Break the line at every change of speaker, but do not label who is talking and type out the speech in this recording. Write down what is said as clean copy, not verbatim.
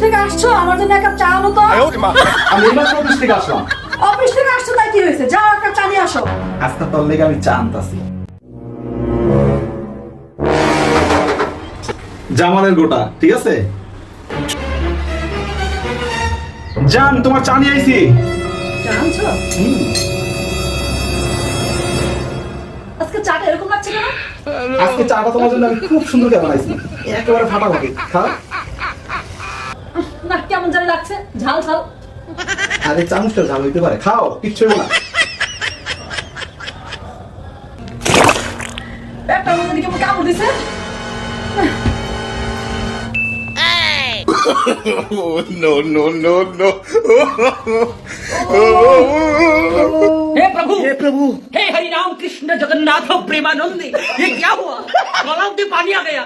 থেকে আসছো, আমার জন্য এক কাপ চা আনো তো।
আমি এইমাত্র অফিস থেকে আসলাম।
অফিস থেকে আসছো তাই কি হয়েছে, যাও এক কাপ চা নিয়ে আসো।
আজকে তোর লেগে আমি চা আনতাছি। জামালের গোটা, ঠিক আছে? জান, তোমার চা নিয়ে আইছি।
চা আনছো? আজকে চাটা এরকম লাগছে কেন?
আজকে চাটা তোমার জন্য আমি খুব সুন্দর করে বানাইছি, একেবারে ফাটাফাটি। খাও।
না, কেমন জানি লাগছে, ঝাল ঝাল।
আরে চামচটা ঝাল হইতে পারে, খাও, কিচ্ছু হইব না।
পেটটার মধ্যে কেমন কামড় দিছে।
No, no, no, no.
हे प्रभु हे हरि राम कृष्ण जगन्नाथ प्रेमानंद ये क्या हुआ गलाव में पानी आ गया।